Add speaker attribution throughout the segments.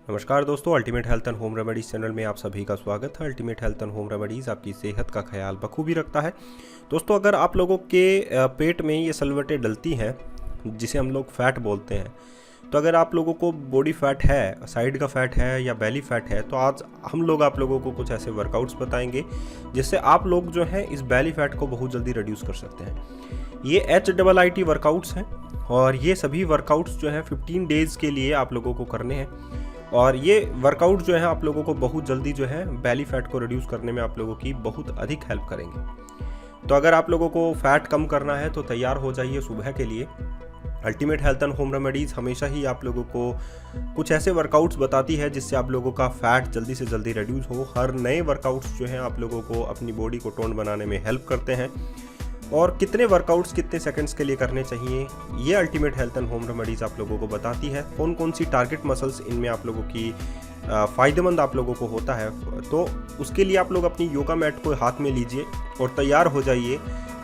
Speaker 1: नमस्कार दोस्तों, ultimate health and home remedies channel में आप सभी का स्वागत है। Ultimate health and home remedies आपकी सेहत का ख्याल बखूबी रखता है। दोस्तों, अगर आप लोगों के पेट में ये सलवटें डलती हैं जिसे हम लोग फैट बोलते हैं, तो अगर आप लोगों को बॉडी फैट है, साइड का फैट है या बेली फैट है, तो आज हम लोग आप लोगों को कुछ ऐसे वर्कआउट्स बताएंगे जिससे आप लोग जो हैं इस बेली फैट को बहुत जल्दी रिड्यूस कर सकते हैं। ये HIIT वर्कआउट्स हैं और ये सभी वर्कआउट्स जो हैं 15 डेज़ के लिए आप लोगों को करने हैं और ये वर्कआउट जो है आप लोगों को बहुत जल्दी जो है बेली फैट को रिड्यूस करने में आप लोगों की बहुत अधिक हेल्प करेंगे। तो अगर आप लोगों को फैट कम करना है तो तैयार हो जाइए सुबह के लिए। Ultimate health and home remedies हमेशा ही आप लोगों को कुछ ऐसे वर्कआउट्स बताती है जिससे आप लोगों का फैट जल्दी से जल्दी रिड्यूस हो। हर नए वर्कआउट्स जो हैं आप लोगों को अपनी बॉडी को टोन बनाने में हेल्प करते हैं और कितने वर्कआउट्स कितने सेकंड्स के लिए करने चाहिए ये ultimate health and home remedies आप लोगों को बताती है। कौन कौन सी टारगेट मसल्स इनमें आप लोगों की फ़ायदेमंद आप लोगों को होता है, तो उसके लिए आप लोग अपनी योगा मैट को हाथ में लीजिए और तैयार हो जाइए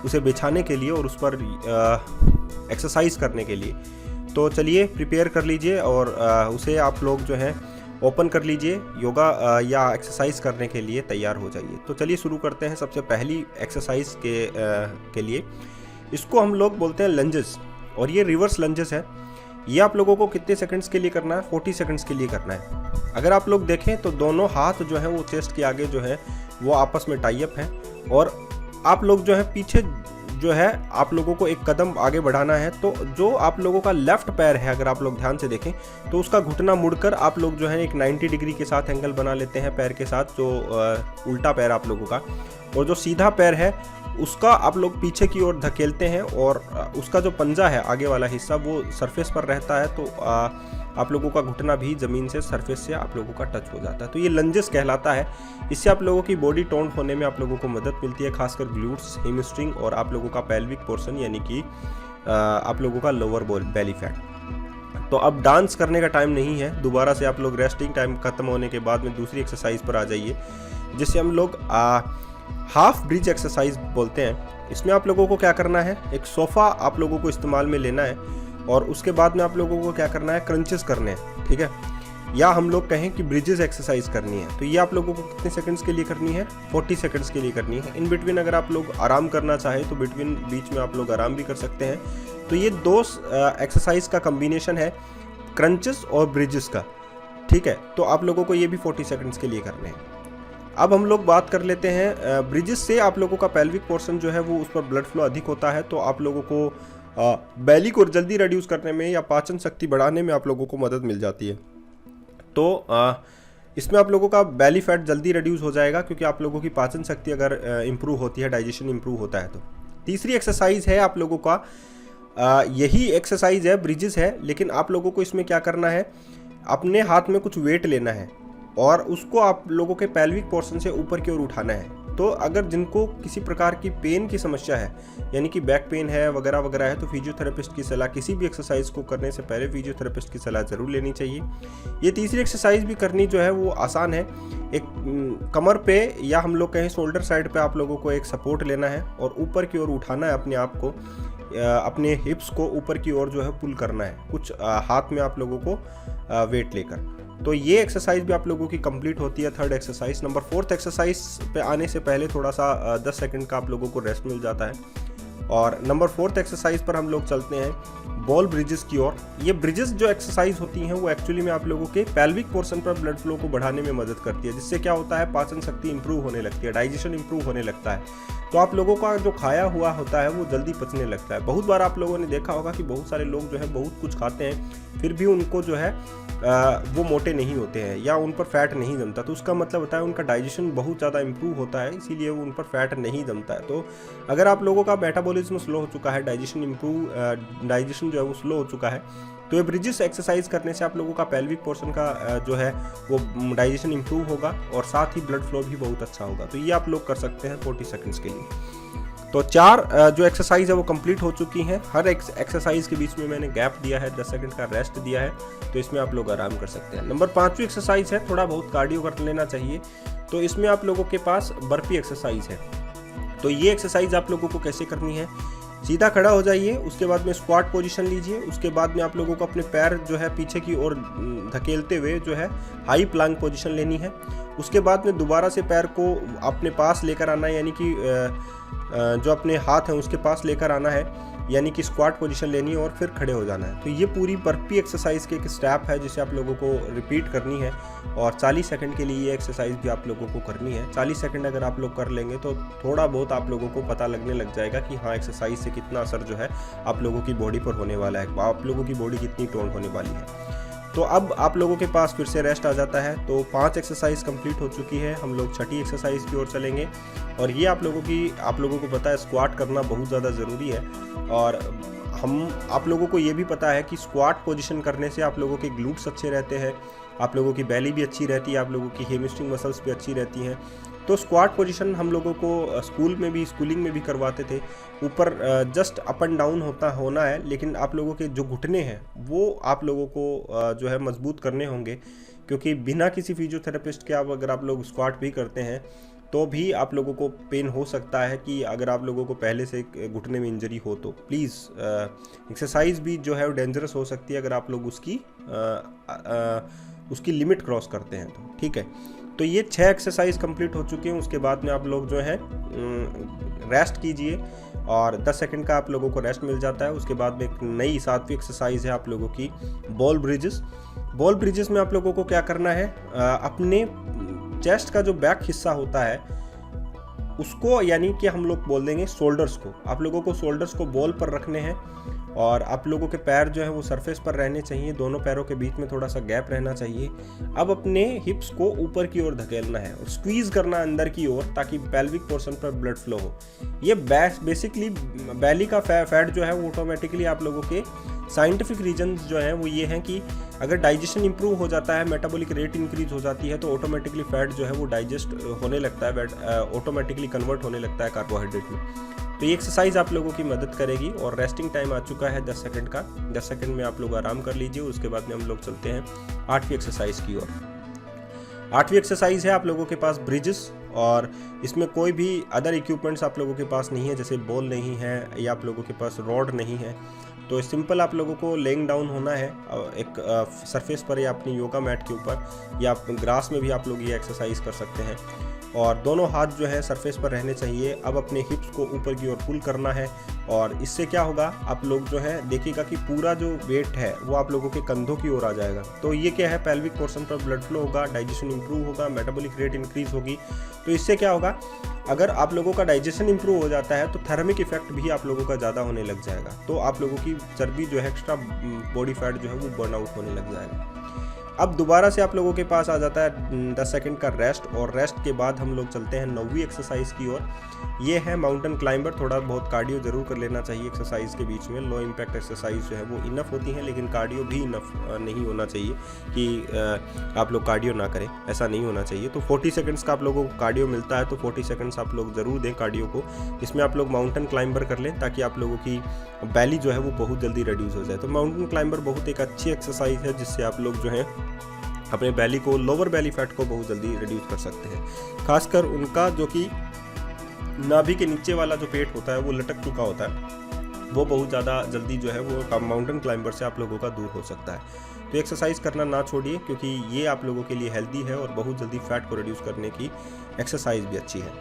Speaker 1: उसे बिछाने के लिए और उस पर एक्सरसाइज करने के लिए। तो चलिए प्रिपेयर कर लीजिए और उसे आप लोग जो हैं ओपन कर लीजिए, योगा या एक्सरसाइज करने के लिए तैयार हो जाइए। तो चलिए शुरू करते हैं। सबसे पहली एक्सरसाइज के लिए इसको हम लोग बोलते हैं लंजेस और ये रिवर्स लंजेस है। ये आप लोगों को कितने सेकंड्स के लिए करना है? 40 सेकंड्स के लिए करना है। अगर आप लोग देखें तो दोनों हाथ जो है वो चेस्ट के आगे जो है वो आपस में टाई अप है और आप लोग जो है पीछे जो है आप लोगों को एक कदम आगे बढ़ाना है। तो जो आप लोगों का लेफ्ट पैर है, अगर आप लोग ध्यान से देखें तो उसका घुटना मुड़कर आप लोग जो है एक 90 डिग्री के साथ एंगल बना लेते हैं पैर के साथ, जो उल्टा पैर आप लोगों का, और जो सीधा पैर है उसका आप लोग पीछे की ओर धकेलते हैं और उसका जो पंजा है आगे वाला हिस्सा वो सरफेस पर रहता है। तो आप लोगों का घुटना भी ज़मीन से सरफेस से आप लोगों का टच हो जाता है। तो ये लंजेस कहलाता है। इससे आप लोगों की बॉडी टोन होने में आप लोगों को मदद मिलती है, खासकर ग्लूट्स, हेमस्ट्रिंग और आप लोगों का पेल्विक पोर्शन यानी कि आप लोगों का लोअर बेली फैट। तो अब डांस करने का टाइम नहीं है, दोबारा से आप लोग रेस्टिंग टाइम खत्म होने के बाद में दूसरी एक्सरसाइज पर आ जाइए जिसे हम लोग हाफ ब्रिज एक्सरसाइज बोलते हैं। इसमें आप लोगों को क्या करना है, एक सोफ़ा आप लोगों को इस्तेमाल में लेना है और उसके बाद में आप लोगों को क्या करना है, क्रंचेस करने हैं, ठीक है, या हम लोग कहें कि ब्रिजेस एक्सरसाइज करनी है। तो ये आप लोगों को कितने सेकंड्स के लिए करनी है? 40 सेकंड्स के लिए करनी है। इन बिटवीन अगर आप लोग आराम करना चाहें तो बीच में आप लोग आराम भी कर सकते हैं। तो ये दो एक्सरसाइज का कम्बिनेशन है, क्रंचेस और ब्रिजेस का, ठीक है। तो आप लोगों को ये भी 40 सेकंड्स के लिए करने हैं। अब हम लोग बात कर लेते हैं ब्रिजेस से आप लोगों का पेल्विक पोर्शन जो है वो उस पर ब्लड फ्लो अधिक होता है, तो आप लोगों को बेली को जल्दी रिड्यूस करने में या पाचन शक्ति बढ़ाने में आप लोगों को मदद मिल जाती है। तो इसमें आप लोगों का बेली फैट जल्दी रिड्यूस हो जाएगा क्योंकि आप लोगों की पाचन शक्ति अगर इम्प्रूव होती है, डाइजेशन इम्प्रूव होता है। तो तीसरी एक्सरसाइज है आप लोगों का यही एक्सरसाइज है, ब्रिजेस है, लेकिन आप लोगों को इसमें क्या करना है, अपने हाथ में कुछ वेट लेना है और उसको आप लोगों के पेल्विक पोर्शन से ऊपर की ओर उठाना है। तो अगर जिनको किसी प्रकार की पेन की समस्या है, यानी कि बैक पेन है वगैरह वगैरह है, तो फिजियोथेरेपिस्ट की सलाह, किसी भी एक्सरसाइज को करने से पहले फिजियोथेरेपिस्ट की सलाह ज़रूर लेनी चाहिए। ये तीसरी एक्सरसाइज भी करनी जो है वो आसान है। एक कमर पे या हम लोग कहें शोल्डर साइड पे आप लोगों को एक सपोर्ट लेना है और ऊपर की ओर उठाना है अपने आप को, अपने हिप्स को ऊपर की ओर जो है पुल करना है, कुछ हाथ में आप लोगों को वेट लेकर। तो ये एक्सरसाइज भी आप लोगों की कंप्लीट होती है। Third exercise. Number 4th exercise पे आने से पहले थोड़ा सा 10 सेकंड का आप लोगों को रेस्ट मिल जाता है और नंबर 4th एक्सरसाइज पर हम लोग चलते हैं बॉल ब्रिजेस की ओर। ये ब्रिजेस जो एक्सरसाइज होती हैं वो एक्चुअली में आप लोगों के पेल्विक पोर्शन पर ब्लड फ्लो को बढ़ाने में मदद करती है, जिससे क्या होता है, पाचन शक्ति इंप्रूव होने लगती है, डाइजेशन इंप्रूव होने लगता है। तो आप लोगों का जो खाया हुआ होता है वो जल्दी पचने लगता है। बहुत बार आप लोगों ने देखा होगा कि बहुत सारे लोग जो है बहुत कुछ खाते हैं फिर भी उनको जो है वो मोटे नहीं होते हैं या उन पर फैट नहीं जमता। तो उसका मतलब होता है उनका डाइजेशन बहुत ज़्यादा इंप्रूव होता है, इसीलिए उन पर फैट नहीं जमता है। तो अगर आप लोगों का मेटाबॉलिज्म स्लो हो चुका है, डाइजेशन जो है वो स्लो हो चुका है, तो ये ब्रिजेस एक्सरसाइज करने से आप लोगों का पेल्विक पोर्शन का जो है वो डाइजेशन इंप्रूव होगा और साथ ही ब्लड फ्लो भी बहुत अच्छा होगा। तो ये आप लोग कर सकते हैं 40 सेकंड्स के लिए। तो 4 जो एक्सरसाइज है वो कंप्लीट हो चुकी हैं। हर एक्सरसाइज के बीच में मैंने गैप दिया है, 10 सेकंड का रेस्ट दिया है, तो इसमें आप लोग आराम कर सकते हैं। नंबर 5वीं एक्सरसाइज है, थोड़ा बहुत कार्डियो कर लेना चाहिए। तो इसमें आप लोगों के पास बर्पी एक्सरसाइज है। तो ये एक्सरसाइज आप लोगों को कैसे करनी है, सीधा खड़ा हो जाइए, उसके बाद में स्क्वाट पोजीशन लीजिए। उसके बाद में आप लोगों को अपने पैर जो है पीछे की ओर धकेलते हुए जो है हाई प्लैंक पोजीशन लेनी है। उसके बाद में दोबारा से पैर को अपने पास लेकर आना है, यानी कि जो अपने हाथ हैं उसके पास लेकर आना है, यानी कि स्क्वाट पोजीशन लेनी है और फिर खड़े हो जाना है। तो ये पूरी बर्पी एक्सरसाइज की एक स्टेप है जिसे आप लोगों को रिपीट करनी है और 40 सेकंड के लिए ये एक्सरसाइज भी आप लोगों को करनी है। 40 सेकंड अगर आप लोग कर लेंगे तो थोड़ा बहुत आप लोगों को पता लगने लग जाएगा कि हाँ, एक्सरसाइज से कितना असर जो है आप लोगों की बॉडी पर होने वाला है, आप लोगों की बॉडी कितनी टोन होने वाली है। तो अब आप लोगों के पास फिर से रेस्ट आ जाता है। तो 5 एक्सरसाइज कंप्लीट हो चुकी है, हम लोग छठी एक्सरसाइज की ओर चलेंगे। और ये आप लोगों को पता है स्क्वाट करना बहुत ज़्यादा ज़रूरी है और आप लोगों को ये भी पता है कि स्क्वाट पोजीशन करने से आप लोगों के ग्लूट्स अच्छे रहते हैं, आप लोगों की बेली भी अच्छी रहती है, आप लोगों की हैमस्ट्रिंग मसल्स भी अच्छी रहती हैं। तो स्क्वाट पोजीशन हम लोगों को स्कूलिंग में भी करवाते थे। ऊपर जस्ट अप एंड डाउन होना है, लेकिन आप लोगों के जो घुटने हैं वो आप लोगों को जो है मजबूत करने होंगे, क्योंकि बिना किसी फिजियोथेरेपिस्ट के अगर आप लोग स्क्वाट भी करते हैं तो भी आप लोगों को पेन हो सकता है। कि अगर आप लोगों को पहले से घुटने में इंजरी हो तो प्लीज़ एक्सरसाइज भी जो है वो डेंजरस हो सकती है अगर आप लोग उसकी लिमिट क्रॉस करते हैं तो, ठीक है। तो ये 6 एक्सरसाइज कंप्लीट हो चुके हैं। उसके बाद में आप लोग जो है रेस्ट कीजिए और 10 सेकंड का आप लोगों को रेस्ट मिल जाता है। उसके बाद में एक नई 7वीं एक्सरसाइज है आप लोगों की बॉल ब्रिजेस में आप लोगों को क्या करना है, अपने चेस्ट का जो बैक हिस्सा होता है उसको, यानी कि हम लोग बोल देंगे शोल्डर्स को, आप लोगों को शोल्डर्स को बॉल पर रखने हैं और आप लोगों के पैर जो है वो सरफेस पर रहने चाहिए, दोनों पैरों के बीच में थोड़ा सा गैप रहना चाहिए। अब अपने हिप्स को ऊपर की ओर धकेलना है और स्क्वीज करना अंदर की ओर, ताकि पेल्विक पोर्शन पर ब्लड फ्लो हो। ये बेसिकली बैली का फैट जो है वो ऑटोमेटिकली आप लोगों के साइंटिफिक रीजन जो है वो ये हैं कि अगर डाइजेशन इंप्रूव हो जाता है, मेटाबॉलिक रेट इंक्रीज हो जाती है, तो ऑटोमेटिकली फैट जो है वो डाइजेस्ट होने लगता है, ऑटोमेटिकली कन्वर्ट होने लगता है कार्बोहाइड्रेट में। तो ये एक्सरसाइज आप लोगों की मदद करेगी। और रेस्टिंग टाइम आ चुका है 10 सेकंड का, 10 सेकंड में आप लोग आराम कर लीजिए। उसके बाद में हम लोग चलते हैं 8वीं एक्सरसाइज की ओर। 8वीं एक्सरसाइज है आप लोगों के पास ब्रिजेस, और इसमें कोई भी अदर इक्विपमेंट्स आप लोगों के पास नहीं है, जैसे बॉल नहीं है या आप लोगों के पास रॉड नहीं है। तो सिंपल आप लोगों को लेइंग डाउन होना है एक सरफेस पर या अपनी योगा मैट के ऊपर, या ग्रास में भी आप लोग ये एक्सरसाइज कर सकते हैं। और दोनों हाथ जो है सरफेस पर रहने चाहिए। अब अपने हिप्स को ऊपर की ओर पुल करना है और इससे क्या होगा, आप लोग जो है देखिएगा कि पूरा जो वेट है वो आप लोगों के कंधों की ओर आ जाएगा। तो ये क्या है, पेल्विक पोर्शन पर ब्लड फ्लो होगा, डाइजेशन इंप्रूव होगा, मेटाबॉलिक रेट इंक्रीज होगी। तो इससे क्या होगा, अगर आप लोगों का डाइजेशन इंप्रूव हो जाता है तो थर्मिक इफेक्ट भी आप लोगों का ज़्यादा होने लग जाएगा। तो आप लोगों की चर्बी जो है, एक्स्ट्रा बॉडी फैट जो है वो बर्न आउट होने लग जाएगा। अब दोबारा से आप लोगों के पास आ जाता है 10 सेकंड का रेस्ट, और रेस्ट के बाद हम लोग चलते हैं 9वीं एक्सरसाइज की ओर। ये है माउंटेन क्लाइंबर। थोड़ा बहुत कार्डियो जरूर कर लेना चाहिए एक्सरसाइज के बीच में। लो इम्पैक्ट एक्सरसाइज जो है वो इनफ होती हैं, लेकिन कार्डियो भी इनफ नहीं होना चाहिए कि आप लोग कार्डियो ना करें, ऐसा नहीं होना चाहिए। तो 40 सेकंड्स का आप लोगों को कार्डियो मिलता है, तो 40 सेकंड्स आप लोग ज़रूर दें कार्डियो को। इसमें आप लोग माउंटेन क्लाइंबर कर लें ताकि आप लोगों की बैली जो है वो बहुत जल्दी रिड्यूस हो जाए। तो माउंटेन क्लाइंबर बहुत एक अच्छी एक्सरसाइज है जिससे आप लोग जो है अपने बैली को, लोअर बैली फैट को बहुत जल्दी रिड्यूस कर सकते हैं। खासकर उनका जो कि नाभि के नीचे वाला जो पेट होता है वो लटक चुका होता है, वो बहुत ज़्यादा जल्दी जो है वो माउंटेन क्लाइंबर से आप लोगों का दूर हो सकता है। तो एक्सरसाइज करना ना छोड़िए, क्योंकि ये आप लोगों के लिए हेल्दी है और बहुत जल्दी फैट को रिड्यूस करने की एक्सरसाइज भी अच्छी है।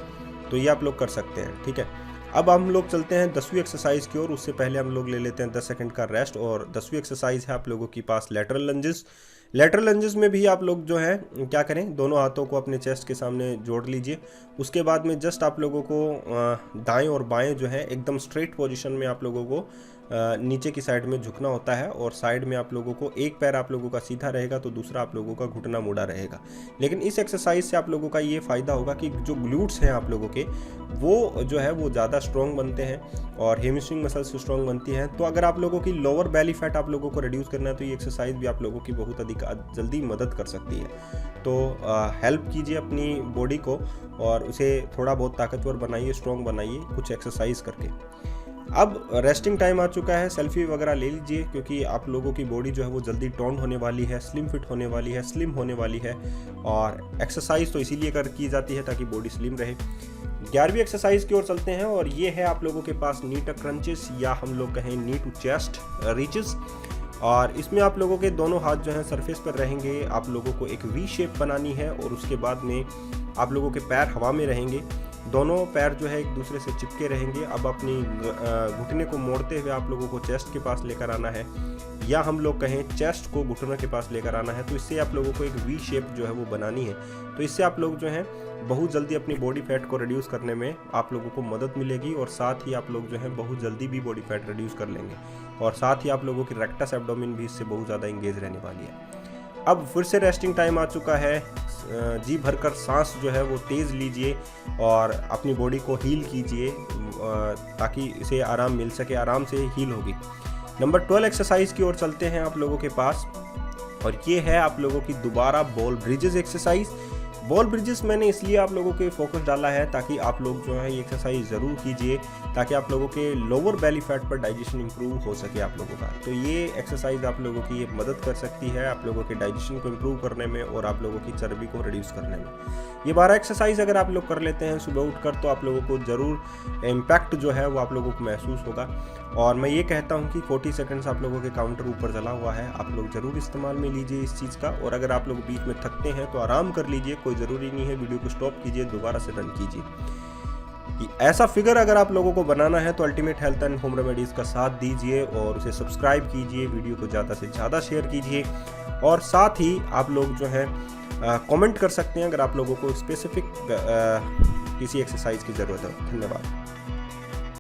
Speaker 1: तो ये आप लोग कर सकते हैं, ठीक है। अब हम लोग चलते हैं 10वीं एक्सरसाइज की ओर। उससे पहले हम लोग ले लेते हैं 10 सेकंड का रेस्ट। और 10वीं एक्सरसाइज है आप लोगों के पास लैटरल लंजेस। लैटरल लंजेस में भी आप लोग जो है क्या करें, दोनों हाथों को अपने चेस्ट के सामने जोड़ लीजिए। उसके बाद में जस्ट आप लोगों को दाएं और बाएं जो है एकदम स्ट्रेट पोजीशन में आप लोगों को नीचे की साइड में झुकना होता है, और साइड में आप लोगों को एक पैर आप लोगों का सीधा रहेगा तो दूसरा आप लोगों का घुटना मुड़ा रहेगा। लेकिन इस एक्सरसाइज से आप लोगों का ये फ़ायदा होगा कि जो ग्लूट्स हैं आप लोगों के, वो जो है वो ज़्यादा स्ट्रॉन्ग बनते हैं और हेमस्ट्रिंग मसल्स स्ट्रॉन्ग बनती हैं। तो अगर आप लोगों की लोअर बैली फैट आप लोगों को रिड्यूस करना है तो ये एक्सरसाइज भी आप लोगों की बहुत अधिक जल्दी मदद कर सकती है। तो हेल्प कीजिए अपनी बॉडी को और उसे थोड़ा बहुत ताकतवर बनाइए, स्ट्रॉन्ग बनाइए कुछ एक्सरसाइज करके। अब रेस्टिंग टाइम आ चुका है, सेल्फी वगैरह ले लीजिए, क्योंकि आप लोगों की बॉडी जो है वो जल्दी टोन होने वाली है, स्लिम फिट होने वाली है, स्लिम होने वाली है। और एक्सरसाइज तो इसीलिए की जाती है ताकि बॉडी स्लिम रहे। 11वीं एक्सरसाइज की ओर चलते हैं और ये है आप लोगों के पास नी टक क्रंचेस या हम लोग कहें नी टू चेस्ट रीचेस। और इसमें आप लोगों के दोनों हाथ जो हैं सरफेस पर रहेंगे। आप लोगों को एक वी शेप बनानी है और उसके बाद में आप लोगों के पैर हवा में रहेंगे, दोनों पैर जो है एक दूसरे से चिपके रहेंगे। अब अपनी घुटने को मोड़ते हुए आप लोगों को चेस्ट के पास लेकर आना है या हम लोग कहें चेस्ट को घुटने के पास लेकर आना है। तो इससे आप लोगों को एक वी शेप जो है वो बनानी है। तो इससे आप लोग जो हैं बहुत जल्दी अपनी बॉडी फैट को रिड्यूस करने में आप लोगों को मदद मिलेगी और साथ ही आप लोग जो हैं बहुत जल्दी भी बॉडी फैट रिड्यूस कर लेंगे और साथ ही आप लोगों की रेक्टस एब्डोमेन भी इससे बहुत ज़्यादा इंगेज रहने वाली है। अब फिर से रेस्टिंग टाइम आ चुका है। जी भरकर सांस जो है वो तेज़ लीजिए और अपनी बॉडी को हील कीजिए ताकि इसे आराम मिल सके, आराम से हील होगी। नंबर 12 एक्सरसाइज की ओर चलते हैं आप लोगों के पास और ये है आप लोगों की दोबारा ball bridges exercise. Ball bridges मैंने इसलिए आप लोगों के फोकस डाला है ताकि आप लोग जो है ये एक्सरसाइज ज़रूर कीजिए ताकि आप लोगों के लोअर बेली फैट पर डाइजेशन इंप्रूव हो सके आप लोगों का। तो ये एक्सरसाइज आप लोगों की ये मदद कर सकती है आप लोगों के डाइजेशन को इंप्रूव करने में और आप लोगों की चर्बी को रिड्यूस करने में। ये 12 एक्सरसाइज अगर आप लोग कर लेते हैं सुबह उठकर तो आप लोगों को ज़रूर इम्पैक्ट जो है वो आप लोगों को महसूस होगा। और मैं ये कहता हूँ कि 40 सेकंड्स आप लोगों के काउंटर ऊपर चला हुआ है, आप लोग ज़रूर इस्तेमाल में लीजिए इस चीज़ का। और अगर आप लोग बीच में थकते हैं तो आराम कर लीजिए, कोई ज़रूरी नहीं है वीडियो को स्टॉप कीजिए, दोबारा से रन कीजिए। ऐसा फिगर अगर आप लोगों को बनाना है तो ultimate health and home remedies का साथ दीजिए और उसे सब्सक्राइब कीजिए, वीडियो को ज़्यादा से ज़्यादा शेयर कीजिए और साथ ही आप लोग जो है कमेंट कर सकते हैं अगर आप लोगों को स्पेसिफिक किसी एक्सरसाइज की ज़रूरत है। धन्यवाद।